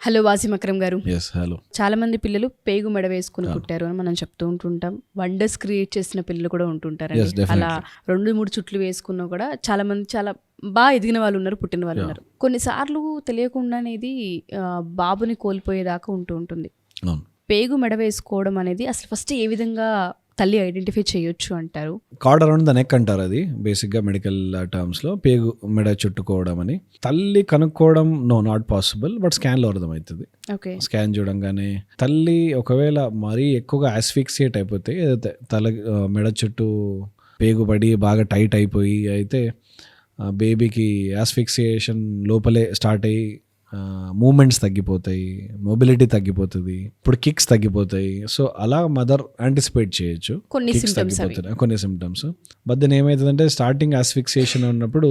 Hello Wasim Akram గారు. Yes hello. చాలా మంది పిల్లలు పేగు మెడ వేసుకుని పుట్టారు అని మనం చెప్తూ ఉంటుంటాం. వండర్స్ క్రియేట్ చేసిన పిల్లలు కూడా ఉంటుంటారండి. అలా 2-3 చుట్లు వేసుకున్నా కూడా చాలా మంది చాలా బాగా ఎదిగిన వాళ్ళు ఉన్నారు, పుట్టిన వాళ్ళు ఉన్నారు. కొన్నిసార్లు తెలియకుండానే ఇది బాబుని కోల్పోయేదాకా ఉంటుంది. పేగు మెడ వేసుకోవడం అనేది అసలు ఫస్ట్ ఏ విధంగా తల్లి ఐడెంటిఫై చేయొచ్చు అంటారు? కార్డ్ అరౌండ్ ద నెక్ అంటారు, అది బేసిక్గా మెడికల్ టర్మ్స్లో పేగు మెడ చుట్టుకోవడం అని. తల్లి కనుక్కోవడం నాట్ పాసిబుల్, బట్ స్కాన్లో అర్థమవుతుంది. స్కాన్ చూడంగానే తల్లి ఒకవేళ మరీ ఎక్కువగా ఆస్ఫిక్సియేట్ అయిపోతే, తల మెడ చుట్టూ పేగు పడి బాగా టైట్ అయిపోయి అయితే బేబీకి ఆస్ఫిక్సియేషన్ లోపలే స్టార్ట్ అయ్యి మూమెంట్స్ తగ్గిపోతాయి, మొబిలిటీ తగ్గిపోతుంది, ఇప్పుడు కిక్స్ తగ్గిపోతాయి. సో అలా మదర్ యాంటిసిపేట్ చేయొచ్చు కిక్స్ తగ్గిపోతాయి, కొన్ని సిమ్టమ్స్. బట్ దెన్ ఏమవుతుందంటే స్టార్టింగ్ ఆస్ఫిక్సియేషన్ ఉన్నప్పుడు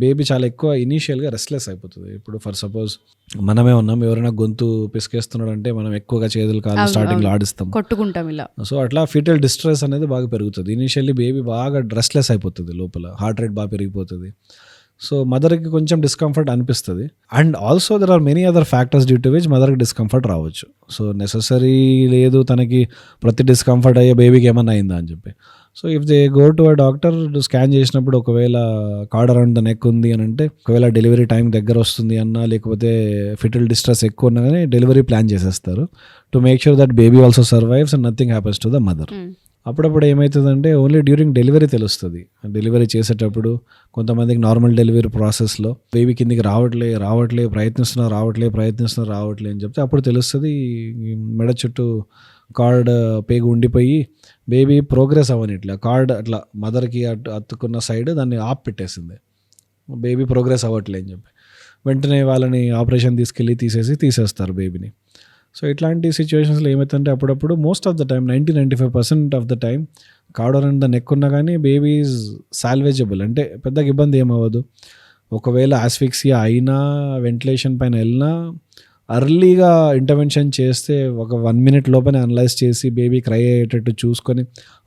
బేబీ చాలా ఎక్కువ ఇనీషియల్గా రెస్ట్లెస్ అయిపోతుంది. ఇప్పుడు ఫర్ సపోజ్ మనమే ఉన్నాం, ఎవరైనా గొంతు పిసికేస్తున్నాడు అంటే మనం ఎక్కువగా చేతులు కాళ్ళు స్టార్టింగ్లో ఆడిస్తాం, కొట్టుకుంటాం ఇలా. సో అట్లా ఫీటల్ డిస్ట్రెస్ అనేది బాగా పెరుగుతుంది. ఇనీషియల్లీ బేబీ బాగా రెస్ట్లెస్ అయిపోతుంది, లోపల హార్ట్ రేట్ బాగా పెరిగిపోతుంది. సో మదర్కి కొంచెం డిస్కంఫర్ట్ అనిపిస్తుంది. And also there are many other factors due to which మదర్కి డిస్కంఫర్ట్ రావచ్చు. సో నెససరీ లేదు తనకి ప్రతి డిస్కంఫర్ట్ అయ్యే బేబీకి ఏమన్నా అయిందా అని చెప్పి. So if they go to a doctor scan చేసినప్పుడు ఒకవేళ కార్డ్ అరౌండ్ ద నెక్ ఉంది అని అంటే, ఒకవేళ డెలివరీ టైం దగ్గర వస్తుంది అన్నా, లేకపోతే ఫిటల్ డిస్ట్రెస్ ఎక్కువ ఉన్నా కానీ డెలివరీ ప్లాన్ చేసేస్తారు to make sure that baby also survives and nothing happens to the mother. అప్పుడప్పుడు ఏమవుతుందంటే ఓన్లీ డ్యూరింగ్ డెలివరీ తెలుస్తుంది. డెలివరీ చేసేటప్పుడు కొంతమందికి నార్మల్ డెలివరీ ప్రాసెస్లో బేబీ కిందికి రావట్లే ప్రయత్నిస్తున్నా అని చెప్తే అప్పుడు తెలుస్తుంది మెడ చుట్టూ కార్డ్ పేగు ఉండిపోయి బేబీ ప్రోగ్రెస్ అవ్వనిట్లా, కార్డ్ అట్లా మదర్కి అతుక్కున్న సైడ్ దాన్ని ఆప్ పెట్టేసింది, బేబీ ప్రోగ్రెస్ అవ్వట్లే అని చెప్పి వెంటనే వాళ్ళని ఆపరేషన్ తీసేస్తారు బేబీని. సో ఇట్లాంటి సిచ్యువేషన్స్లో ఏమవుతుందంటే అప్పుడప్పుడు most of the time 90-95% of the time card around the neck ఉన్నా కానీ బేబీ ఈజ్ సాల్వేజబుల్, అంటే పెద్దగా ఇబ్బంది ఏమవ్వదు. ఒకవేళ ఆస్ఫిక్సియా అయినా వెంటిలేషన్ పైన వెళ్ళినా అర్లీగా ఇంటర్వెన్షన్ చేస్తే ఒక 1 minute లోపలే అనలైజ్ చేసి బేబీ క్రై అయ్యేటట్టు చూసుకొని,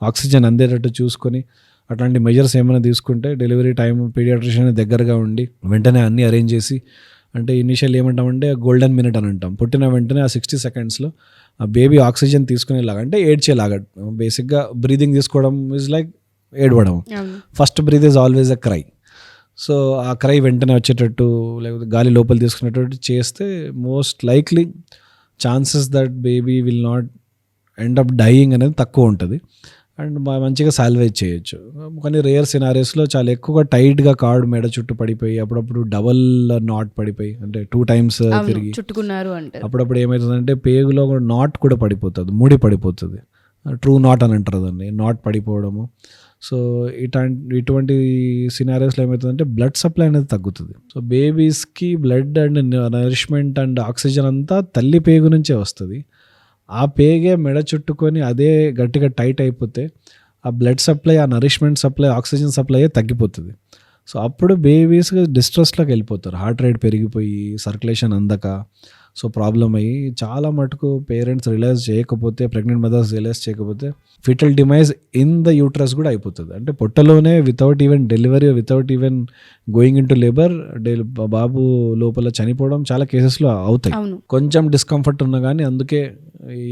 ఆక్సిజన్ అందేటట్టు చూసుకొని అట్లాంటి మెజర్స్ ఏమైనా తీసుకుంటే డెలివరీ టైం పీడియాట్రిషియన్ దగ్గరగా ఉండి వెంటనే అన్నీ అరేంజ్ చేసి, అంటే ఇనిషియల్ ఏమంటామంటే గోల్డెన్ మినిట్ అని అంటాం, పుట్టిన వెంటనే ఆ 60 secondsలో ఆ బేబీ ఆక్సిజన్ తీసుకునేలాగా, అంటే ఏడ్చేలాగా, బేసిక్గా బ్రీదింగ్ తీసుకోవడం ఈజ్ లైక్ ఏడవడం. First breath is always a cry. So ఆ క్రై వెంటనే వచ్చేటట్టు లేకపోతే గాలి లోపల తీసుకునేటట్టు చేస్తే most likely chances that baby will not end up dying అనేది తక్కువ ఉంటుంది అండ్ మంచిగా సాల్వేజ్ చేయొచ్చు. కానీ రేర్ సినారియోస్లో చాలా ఎక్కువగా టైట్గా కార్డ్ మెడ చుట్టూ పడిపోయి, అప్పుడప్పుడు డబల్ నాట్ పడిపోయి, అంటే 2 times తిరిగి చుట్టుకున్నారు అంటే అప్పుడప్పుడు ఏమవుతుందంటే పేగులో కూడా నాట్ కూడా పడిపోతుంది, ముడి పడిపోతుంది, ట్రూ నాట్ అని అంటారు దాన్ని, నాట్ పడిపోవడము. సో ఇటువంటి సినారియోస్లో ఏమవుతుందంటే బ్లడ్ సప్లై అనేది తగ్గుతుంది. సో బేబీస్కి blood and nourishment and oxygen అంతా తల్లి పేగు నుంచే వస్తుంది. ఆ పేగే మెడ చుట్టుకొని అదే గట్టిగా టైట్ అయిపోతే ఆ బ్లడ్ సప్లై, ఆ నరిష్మెంట్ సప్లై, ఆక్సిజన్ సప్లై తగ్గిపోతుంది. సో అప్పుడు బేబీస్ డిస్ట్రెస్లోకి వెళ్ళిపోతారు, హార్ట్ రేట్ పెరిగిపోయి సర్క్యులేషన్ అందక. సో ప్రాబ్లం అయ్యి చాలా మటుకు పేరెంట్స్ రియలైజ్ చేయకపోతే, ప్రెగ్నెంట్ మదర్స్ రియలైజ్ చేయకపోతే foetal demise in the uterus కూడా అయిపోతుంది. అంటే పొట్టలోనే without even delivery, without even going into labour బాబు లోపల చనిపోవడం చాలా కేసెస్లో అవుతాయి. కొంచెం డిస్కంఫర్ట్ ఉన్నా కానీ అందుకే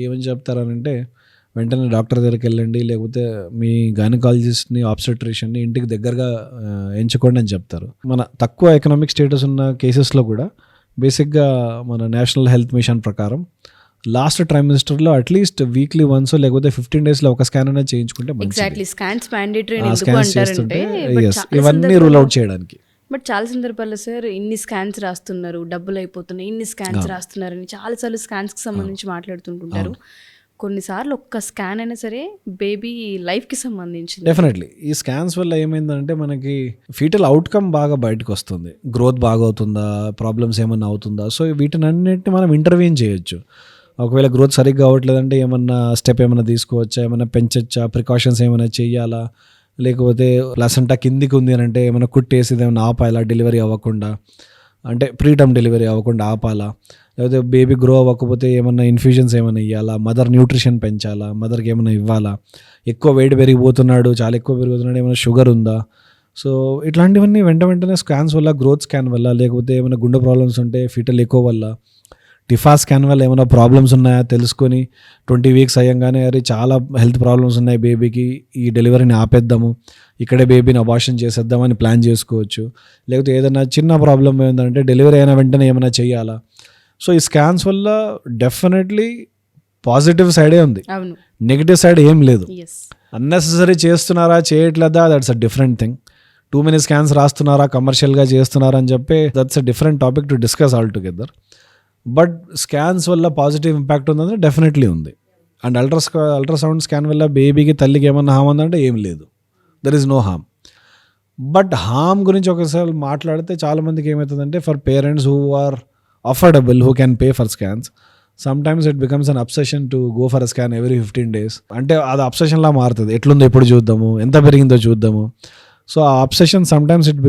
ఏమని చెప్తారనంటే వెంటనే డాక్టర్ దగ్గరికి వెళ్ళండి, లేకపోతే మీ గైనకాలజిస్ట్ని, ఆబ్స్టెట్రిషియన్ని ఇంటికి దగ్గరగా ఎంచుకోండి అని చెప్తారు. మన తక్కువ ఎకనామిక్ స్టేటస్ ఉన్న కేసెస్లో కూడా బేసిక్గా మన నేషనల్ హెల్త్ మిషన్ ప్రకారం లాస్ట్ ట్రైమిస్టర్లో అట్లీస్ట్ వీక్లీ వన్స్ లేకపోతే 15 daysలో ఒక స్కాన్ అనేది చేయించుకుంటే స్కాన్స్ చేస్తుంటే ఇవన్నీ రూల్ అవుట్ చేయడానికి. బట్ చాలా సందర్భాల్లో సార్ ఇన్ని స్కాన్స్ రాస్తున్నారు, డబ్బులు అయిపోతున్నాయి, ఇన్ని స్కాన్స్ రాస్తున్నారని చాలాసార్లు స్కాన్స్కి సంబంధించి మాట్లాడుతుంటుంటారు. కొన్నిసార్లు ఒక్క స్కాన్ అయినా సరే బేబీ లైఫ్కి సంబంధించింది. డెఫినెట్లీ ఈ స్కాన్స్ వల్ల ఏమైందంటే మనకి ఫీటల్ అవుట్కమ్ బాగా బయటకు వస్తుంది, గ్రోత్ బాగా అవుతుందా, ప్రాబ్లమ్స్ ఏమన్నా అవుతుందా. సో వీటిని అన్నింటినీ మనం ఇంటర్వ్యూన్ చేయొచ్చు. ఒకవేళ గ్రోత్ సరిగ్గా అవ్వట్లేదంటే ఏమన్నా స్టెప్ ఏమైనా తీసుకోవచ్చా, ఏమైనా పెంచచ్చా, ప్రికాషన్స్ ఏమైనా చెయ్యాలా, లేకపోతే ప్లసెంటా కిందికి ఉంది అని అంటే ఏమైనా కుట్టేసి ఏమైనా ఆపాలా, డెలివరీ అవ్వకుండా, అంటే ప్రీటర్మ్ డెలివరీ అవ్వకుండా ఆపాలా, లేకపోతే బేబీ గ్రో అవ్వకపోతే ఏమన్నా ఇన్ఫ్యూజన్స్ ఏమైనా ఇవ్వాలా, మదర్ న్యూట్రిషన్ పెంచాలా, మదర్కి ఏమైనా ఇవ్వాలా, ఎక్కువ వెయిట్ పెరిగిపోతున్నాడు, చాలా ఎక్కువ పెరుగుతున్నాడు, ఏమైనా షుగర్ ఉందా. సో ఇట్లాంటివన్నీ వెంటనే స్కాన్స్ వల్ల, గ్రోత్ స్కాన్ వల్ల, లేకపోతే ఏమైనా గుండె ప్రాబ్లమ్స్ ఉంటే ఫీటల్ ఎకో వల్ల, టిఫా స్కాన్ వల్ల ఏమైనా ప్రాబ్లమ్స్ ఉన్నాయా తెలుసుకొని 20 వీక్స్ అయ్యంగానే అరే చాలా హెల్త్ ప్రాబ్లమ్స్ ఉన్నాయి బేబీకి, ఈ డెలివరీని ఆపేద్దాము, ఇక్కడే బేబీని అబార్షన్ చేసేద్దామని ప్లాన్ చేసుకోవచ్చు. లేకపోతే ఏదైనా చిన్న ప్రాబ్లం ఏంటంటే డెలివరీ అయిన వెంటనే ఏమైనా చేయాలా. సో ఈ స్కాన్స్ వల్ల డెఫినెట్లీ పాజిటివ్ సైడే ఉంది, అవును, నెగిటివ్ సైడ్ ఏం లేదు. ఎస్, అన్నెసెసరీ చేస్తున్నారా చేయట్లేదా that's a different thing. Too many scans రాస్తున్నారా, కమర్షియల్గా చేస్తున్నారా అని చెప్పి that's a different topic to discuss all together. But scans వల్ల పాజిటివ్ ఇంపాక్ట్ ఉందంటే డెఫినెట్లీ ఉంది. అండ్ అల్ట్రాసౌండ్ స్కాన్ వల్ల బేబీకి తల్లికి ఏమన్నా హామ్ ఉందంటే ఏం లేదు, there is no harm. But harm గురించి ఒకసారి మాట్లాడితే చాలామందికి ఏమవుతుందంటే for parents who are affordable, who can pay for scans, sometimes it becomes an obsession to go for a scan every 15 days. అంటే అది అబ్సెషన్లా మారుతుంది, ఎట్లుందో ఎప్పుడు చూద్దాము, ఎంత పెరిగిందో చూద్దాము. సో ఆ obsession sometimes it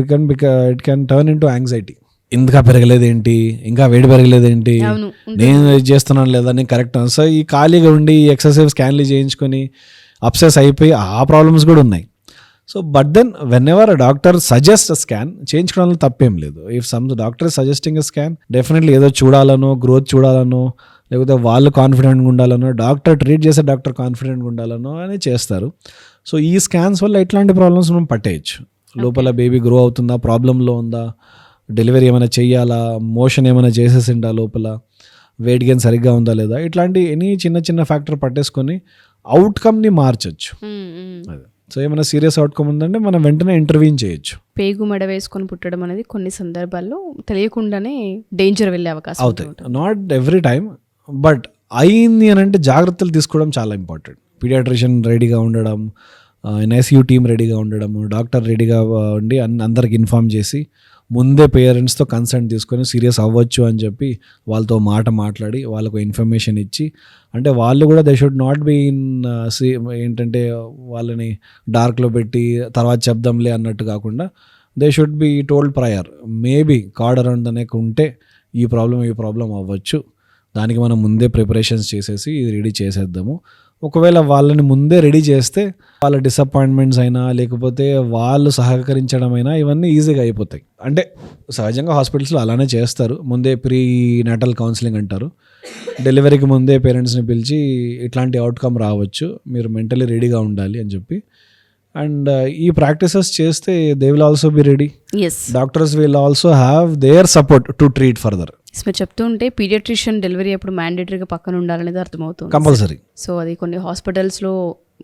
can turn in to anxiety. ఇంకా పెరగలేదు ఏంటి, ఇంకా వేడి పెరగలేదు ఏంటి, అవును, నేను ఇది చేస్తున్నాను లేదా, నేను కరెక్ట్. సో ఈ ఖాళీగా ఉండి ఈ ఎక్సెసివ్ స్కాన్లు చేయించుకొని అప్సెస్ అయిపోయి ఆ ప్రాబ్లమ్స్ కూడా ఉన్నాయి. So but then whenever a doctor suggest a scan చేయించుకోవడంలో తప్పేం లేదు. If some doctor suggesting a scan definitely ఏదో చూడాలనో, గ్రోత్ చూడాలనో, లేకపోతే వాళ్ళు కాన్ఫిడెంట్గా ఉండాలనో, డాక్టర్ ట్రీట్ చేసే డాక్టర్ కాన్ఫిడెంట్గా ఉండాలనో అని చేస్తారు. సో ఈ స్కాన్స్ వల్ల ఎట్లాంటి ప్రాబ్లమ్స్ మనం పట్టేయచ్చు. లోపల బేబీ గ్రో అవుతుందా, ప్రాబ్లంలో ఉందా, డెలివరీ ఏమైనా చెయ్యాలా, మోషన్ ఏమైనా చేసేసిండా, లోపల వెయిట్ గెయిన్ సరిగ్గా ఉందా లేదా, ఇట్లాంటి ఎనీ చిన్న చిన్న ఫ్యాక్టర్ పట్టేసుకొని అవుట్కమ్ని మార్చచ్చు. అదే. సో ఏమైనా సీరియస్ అవుట్కమ్ ఉందంటే మనం వెంటనే ఇంటర్వ్యూన్ చేయొచ్చు. పేగు మెడ వేసుకొని పుట్టడం అనేది కొన్ని సందర్భాల్లో తెలియకుండానే డేంజర్ వెళ్ళే అవకాశం అవుతాయి. నాట్ ఎవ్రీ టైమ్, బట్ అయింది అని అంటే జాగ్రత్తలు తీసుకోవడం చాలా ఇంపార్టెంట్. పీడియాట్రిషియన్ రెడీగా ఉండడం, ఎన్ఐసియూ టీమ్ రెడీగా ఉండడం, డాక్టర్ రెడీగా ఉండి అందరికి ఇన్ఫార్మ్ చేసి ముందే పేరెంట్స్తో కన్సర్న్ తీసుకొని సీరియస్ అవ్వచ్చు అని చెప్పి వాళ్ళతో మాట్లాడి వాళ్ళకు ఇన్ఫర్మేషన్ ఇచ్చి, అంటే వాళ్ళు కూడా they should not be in ఏంటంటే వాళ్ళని డార్క్లో పెట్టి తర్వాత చెప్దాంలే అన్నట్టు కాకుండా they should be told prior, maybe cord around the neck ఉంటే ఈ ప్రాబ్లం అవ్వచ్చు, దానికి మనం ముందే ప్రిపరేషన్స్ చేసేసి ఇది రెడీ చేసేద్దాము. ఒకవేళ వాళ్ళని ముందే రెడీ చేస్తే వాళ్ళ డిసప్పాయింట్మెంట్స్ అయినా లేకపోతే వాళ్ళు సహకరించడం అయినా ఇవన్నీ ఈజీగా అయిపోతాయి. అంటే సహజంగా హాస్పిటల్స్లో అలానే చేస్తారు, ముందే ప్రీ నాటల్ కౌన్సిలింగ్ అంటారు. డెలివరీకి ముందే పేరెంట్స్ని పిలిచి ఇట్లాంటి అవుట్కమ్ రావచ్చు, మీరు మెంటలీ రెడీగా ఉండాలి అని చెప్పి. అండ్ ఈ ప్రాక్టీసెస్ చేస్తే they will also be ready. Doctors will also have their support to treat further. మీరు చెప్తూ ఉంటే పీడియాట్రిషియన్ డెలివరీ అప్పుడు మ్యాండేటరీగా పక్కన ఉండాలనేది అర్థమవుతుంది, కంపల్సరీ. సో అది కొన్ని హాస్పిటల్స్లో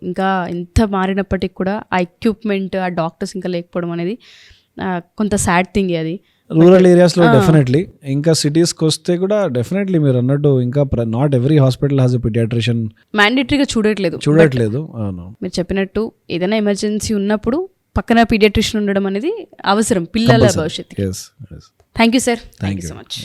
ఇంకా ఎంత మారినప్పటికి కూడా ఆ ఎక్విప్మెంట్, ఆ డాక్టర్స్ ఇంకా లేకపోవడం అనేది కొంత సాడ్ థింగ్. అది రూరల్ ఏరియాస్లో డెఫినెట్లీ, ఇంకా సిటీస్కి వస్తే కూడా డెఫినెట్లీ మీరు అన్నట్టు ఇంకా not every hospital has a paediatrician మ్యాండేటరీగా చూడట్లేదు. మీరు చెప్పినట్టు ఏదైనా ఎమర్జెన్సీ ఉన్నప్పుడు పక్కన పీడియాట్రిషియన్ ఉండడం అనేది అవసరం పిల్లల భవిష్యత్తు. Thank you sir, thank you so much.